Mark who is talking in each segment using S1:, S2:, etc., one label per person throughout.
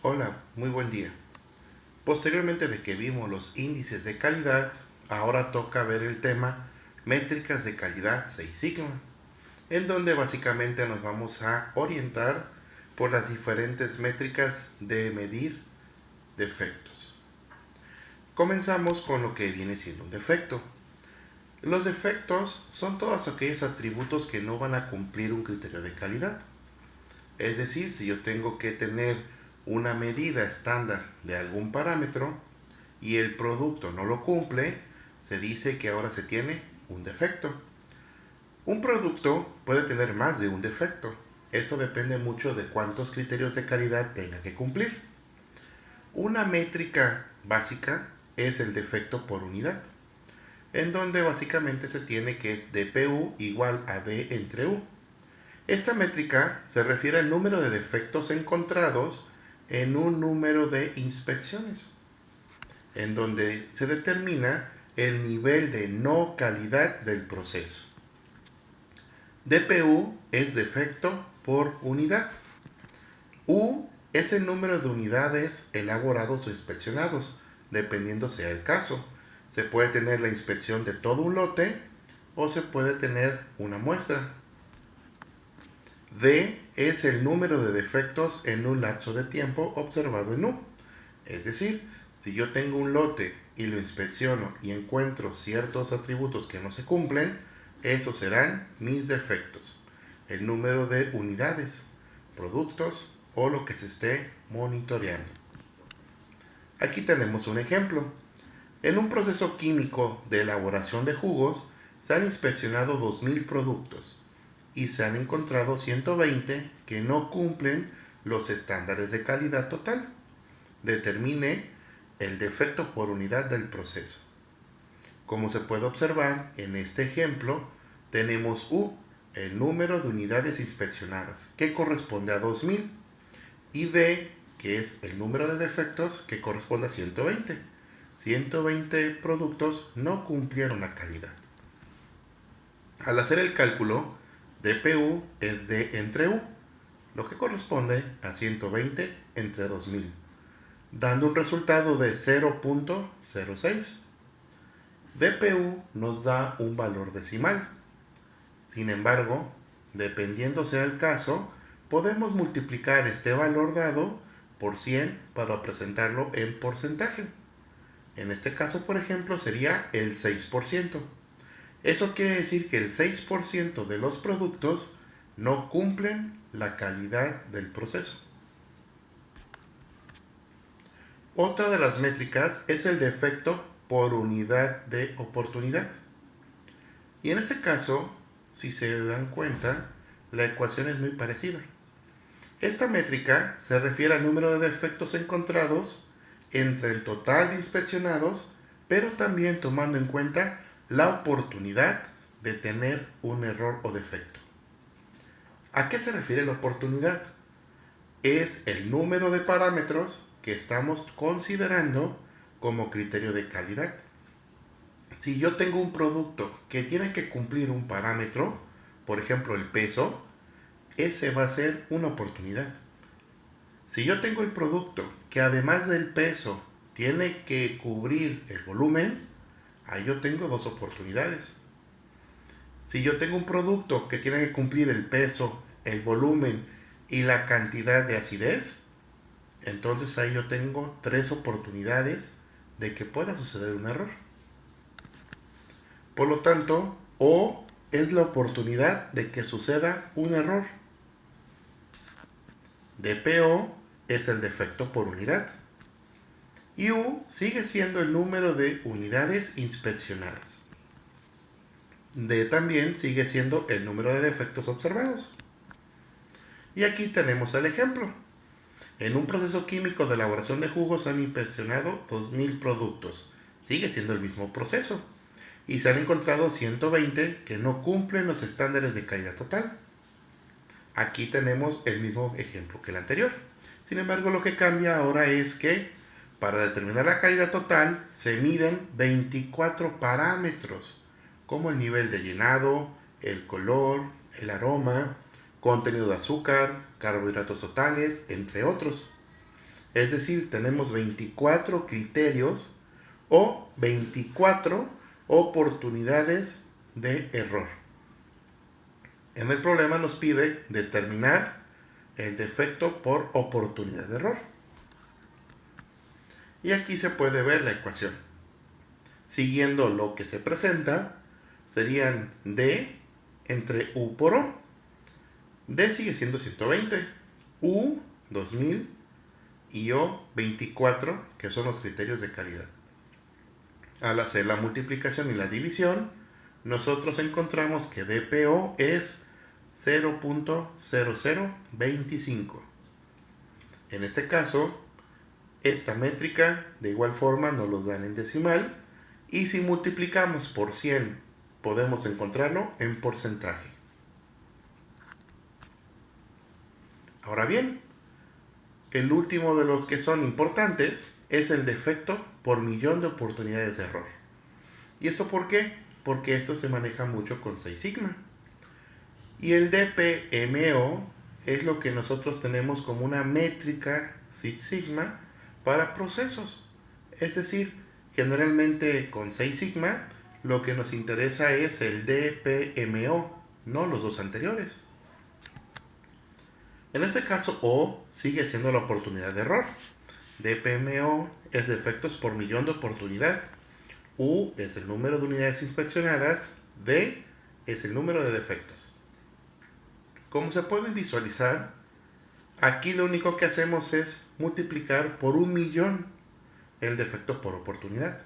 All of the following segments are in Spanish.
S1: Hola, muy buen día. Posteriormente de que vimos los índices de calidad, ahora toca ver el tema métricas de calidad 6 sigma, en donde básicamente nos vamos a orientar por las diferentes métricas de medir defectos. Comenzamos con lo que viene siendo un defecto. Los defectos son todos aquellos atributos que no van a cumplir un criterio de calidad. Es decir, si yo tengo que tener una medida estándar de algún parámetro y el producto no lo cumple, se dice que ahora se tiene un defecto. Un producto puede tener más de un defecto. Esto depende mucho de cuántos criterios de calidad tenga que cumplir. Una métrica básica es el defecto por unidad, en donde básicamente se tiene que es DPU igual a D entre U. Esta métrica se refiere al número de defectos encontrados en un número de inspecciones, en donde se determina el nivel de no calidad del proceso. DPU es defecto por unidad. U es el número de unidades elaborados o inspeccionados, dependiendo sea el caso. Se puede tener la inspección de todo un lote o se puede tener una muestra. D es el número de defectos en un lapso de tiempo observado en U. Es decir, si yo tengo un lote y lo inspecciono y encuentro ciertos atributos que no se cumplen, esos serán mis defectos. El número de unidades, productos o lo que se esté monitoreando. Aquí tenemos un ejemplo. En un proceso químico de elaboración de jugos, se han inspeccionado 2000 productos y se han encontrado 120 que no cumplen los estándares de calidad total. Determine el defecto por unidad del proceso. Como se puede observar en este ejemplo, tenemos U, el número de unidades inspeccionadas, que corresponde a 2000, y D, que es el número de defectos, que corresponde a 120. 120 productos no cumplieron la calidad. Al hacer el cálculo, DPU es D entre U, lo que corresponde a 120 entre 2000, dando un resultado de 0.06. DPU nos da un valor decimal. Sin embargo, dependiendo sea el caso, podemos multiplicar este valor dado por 100 para presentarlo en porcentaje. En este caso, por ejemplo, sería el 6%. Eso quiere decir que el 6% de los productos no cumplen la calidad del proceso. Otra de las métricas es el defecto por unidad de oportunidad. Y en este caso, si se dan cuenta, la ecuación es muy parecida. Esta métrica se refiere al número de defectos encontrados entre el total de inspeccionados, pero también tomando en cuenta la oportunidad de tener un error o defecto. ¿A qué se refiere la oportunidad? Es el número de parámetros que estamos considerando como criterio de calidad. Si yo tengo un producto que tiene que cumplir un parámetro, por ejemplo el peso, ese va a ser una oportunidad. Si yo tengo el producto que además del peso tiene que cubrir el volumen, ahí yo tengo dos oportunidades. Si yo tengo un producto que tiene que cumplir el peso, el volumen y la cantidad de acidez, entonces ahí yo tengo tres oportunidades de que pueda suceder un error. Por lo tanto, O es la oportunidad de que suceda un error. DPO es el defecto por unidad. Y U sigue siendo el número de unidades inspeccionadas. D también sigue siendo el número de defectos observados. Y aquí tenemos el ejemplo. En un proceso químico de elaboración de jugos se han inspeccionado 2000 productos. Sigue siendo el mismo proceso. Y se han encontrado 120 que no cumplen los estándares de calidad total. Aquí tenemos el mismo ejemplo que el anterior. Sin embargo, lo que cambia ahora es que para determinar la calidad total se miden 24 parámetros, como el nivel de llenado, el color, el aroma, contenido de azúcar, carbohidratos totales, entre otros. Es decir, tenemos 24 criterios o 24 oportunidades de error. En el problema nos pide determinar el defecto por oportunidad de error. Y aquí se puede ver la ecuación. Siguiendo lo que se presenta, serían D entre U por O. D sigue siendo 120, U 2000 y O 24, que son los criterios de calidad. Al hacer la multiplicación y la división, nosotros encontramos que DPO es 0.0025. En este caso, esta métrica de igual forma nos lo dan en decimal, y si multiplicamos por 100 podemos encontrarlo en porcentaje. Ahora bien, el último de los que son importantes es el defecto por millón de oportunidades de error. ¿Y esto por qué? Porque esto se maneja mucho con 6 sigma. Y el DPMO es lo que nosotros tenemos como una métrica Six Sigma para procesos. Es decir, generalmente con 6 sigma lo que nos interesa es el DPMO, no los dos anteriores. En este caso, O sigue siendo la oportunidad de error. DPMO es defectos por millón de oportunidad. U es el número de unidades inspeccionadas. D es el número de defectos. Como se pueden visualizar, aquí lo único que hacemos es multiplicar por 1.000.000 el defecto por oportunidad,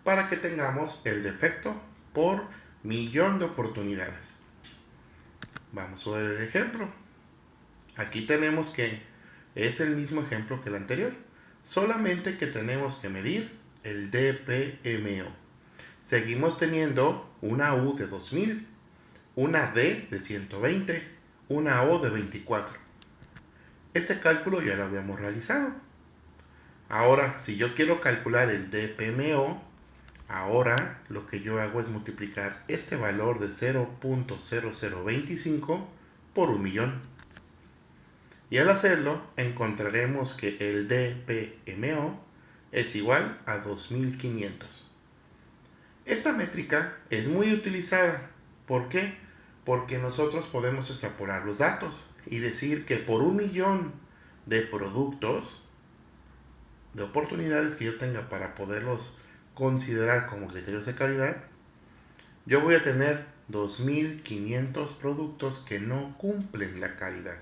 S1: para que tengamos el defecto por millón de oportunidades. Vamos a ver el ejemplo. Aquí tenemos que es el mismo ejemplo que el anterior, solamente que tenemos que medir el DPMO. Seguimos teniendo una U de 2000, una D de 120, una O de 24. Este cálculo ya lo habíamos realizado. Ahora, si yo quiero calcular el DPMO, ahora lo que yo hago es multiplicar este valor de 0.0025 por 1.000.000. Y al hacerlo, encontraremos que el DPMO es igual a 2500. Esta métrica es muy utilizada. ¿Por qué? Porque nosotros podemos extrapolar los datos y decir que por 1.000.000 de productos, de oportunidades que yo tenga para poderlos considerar como criterios de calidad, yo voy a tener 2500 productos que no cumplen la calidad.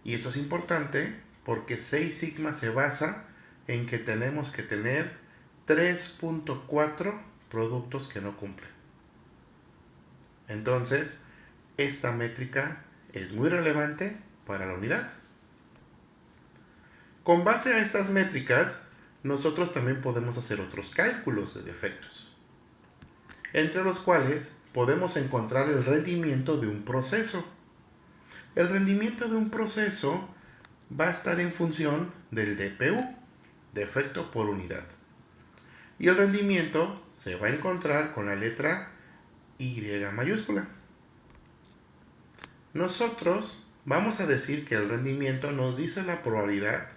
S1: Y esto es importante porque 6 sigma se basa en que tenemos que tener 3.4 productos que no cumplen. Entonces, esta métrica es muy relevante para la unidad. Con base a estas métricas, nosotros también podemos hacer otros cálculos de defectos, entre los cuales podemos encontrar el rendimiento de un proceso. El rendimiento de un proceso va a estar en función del DPU, defecto por unidad. Y el rendimiento se va a encontrar con la letra Y mayúscula. Nosotros vamos a decir que el rendimiento nos dice la probabilidad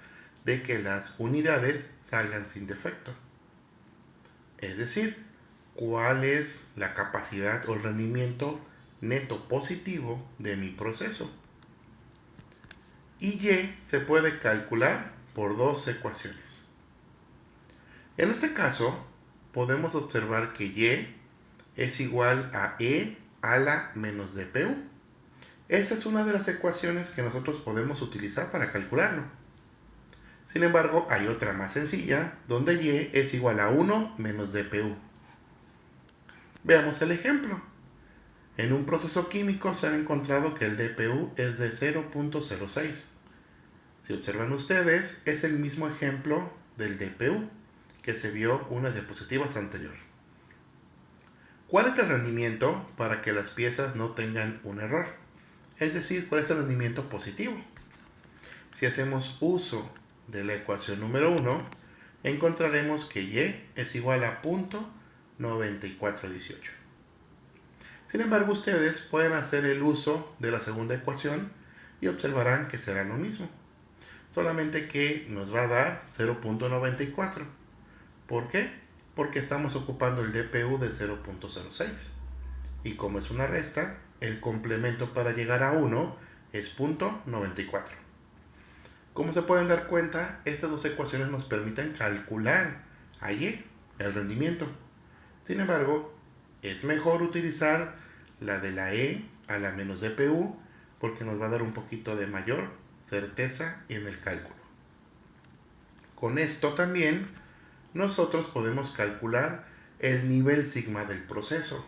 S1: de que las unidades salgan sin defecto. Es decir, cuál es la capacidad o el rendimiento neto positivo de mi proceso. Y Y se puede calcular por dos ecuaciones. En este caso, podemos observar que Y es igual a E a la menos DPU. Esta es una de las ecuaciones que nosotros podemos utilizar para calcularlo. Sin embargo, hay otra más sencilla, donde Y es igual a 1 menos DPU. Veamos el ejemplo. En un proceso químico se ha encontrado que el DPU es de 0.06. Si observan ustedes, es el mismo ejemplo del DPU que se vio unas diapositivas anterior. ¿Cuál es el rendimiento para que las piezas no tengan un error? Es decir, ¿cuál es el rendimiento positivo? Si hacemos uso de la ecuación número 1, encontraremos que Y es igual a 0.9418. Sin embargo, ustedes pueden hacer el uso de la segunda ecuación y observarán que será lo mismo. solamente que nos va a dar 0.94. ¿Por qué? Porque estamos ocupando el DPU de 0.06. Y como es una resta, el complemento para llegar a 1 es 0.94. Como se pueden dar cuenta, estas dos ecuaciones nos permiten calcular a Y, el rendimiento. Sin embargo, es mejor utilizar la de la E a la menos DPU porque nos va a dar un poquito de mayor certeza en el cálculo. Con esto también nosotros podemos calcular el nivel sigma del proceso.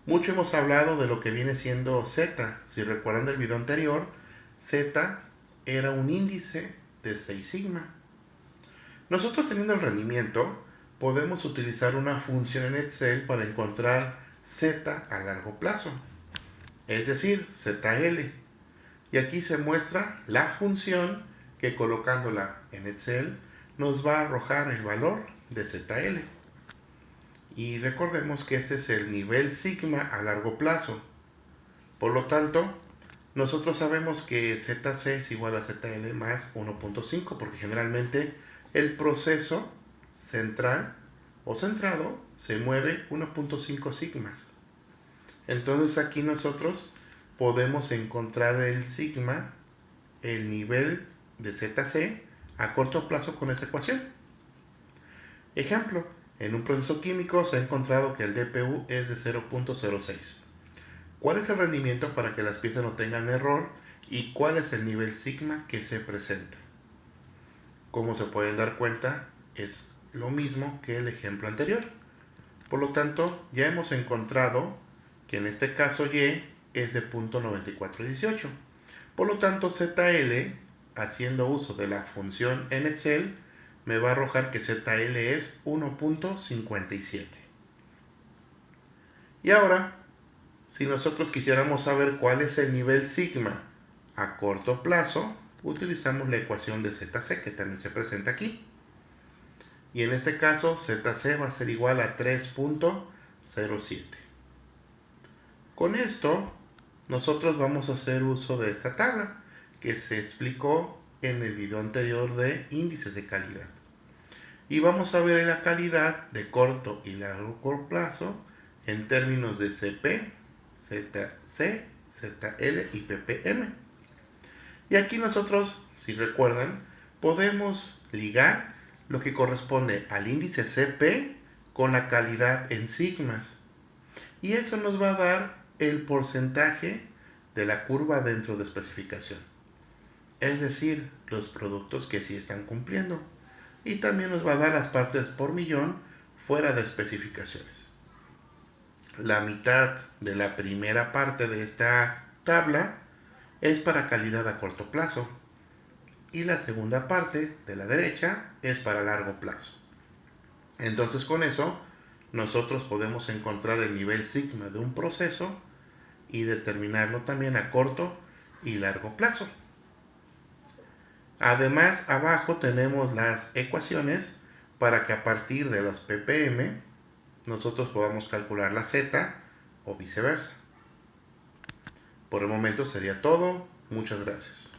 S1: Mucho hemos hablado de lo que viene siendo Z. Si recuerdan del video anterior, Z era un índice de 6 sigma. Nosotros teniendo el rendimiento, podemos utilizar una función en Excel para encontrar Z a largo plazo, es decir, ZL. Y aquí se muestra la función que colocándola en Excel nos va a arrojar el valor de ZL. Y recordemos que este es el nivel sigma a largo plazo. Por lo tanto, nosotros sabemos que ZC es igual a ZL más 1.5 porque generalmente el proceso central o centrado se mueve 1.5 sigmas. Entonces aquí nosotros podemos encontrar el sigma, el nivel de ZC a corto plazo con esa ecuación. Ejemplo, en un proceso químico se ha encontrado que el DPU es de 0.06. ¿Cuál es el rendimiento para que las piezas no tengan error y cuál es el nivel sigma que se presenta? Como se pueden dar cuenta, es lo mismo que el ejemplo anterior. Por lo tanto, ya hemos encontrado que en este caso Y es de 0.9418. Por lo tanto, ZL, haciendo uso de la función en Excel, me va a arrojar que ZL es 1.57. Y ahora, si nosotros quisiéramos saber cuál es el nivel sigma a corto plazo, utilizamos la ecuación de ZC que también se presenta aquí. Y en este caso, ZC va a ser igual a 3.07. Con esto, nosotros vamos a hacer uso de esta tabla que se explicó en el video anterior de índices de calidad. Y vamos a ver la calidad de corto y largo plazo en términos de CP, ZC, ZL y ppm. Y aquí nosotros, si recuerdan, podemos ligar lo que corresponde al índice CP con la calidad en sigmas. Y eso nos va a dar el porcentaje de la curva dentro de especificación. Es decir, los productos que sí están cumpliendo. Y también nos va a dar las partes por millón fuera de especificaciones. La mitad de la primera parte de esta tabla es para calidad a corto plazo y la segunda parte de la derecha es para largo plazo. Entonces con eso nosotros podemos encontrar el nivel sigma de un proceso y determinarlo también a corto y largo plazo. Además, abajo tenemos las ecuaciones para que a partir de las ppm nosotros podamos calcular la Z o viceversa. Por el momento sería todo. Muchas gracias.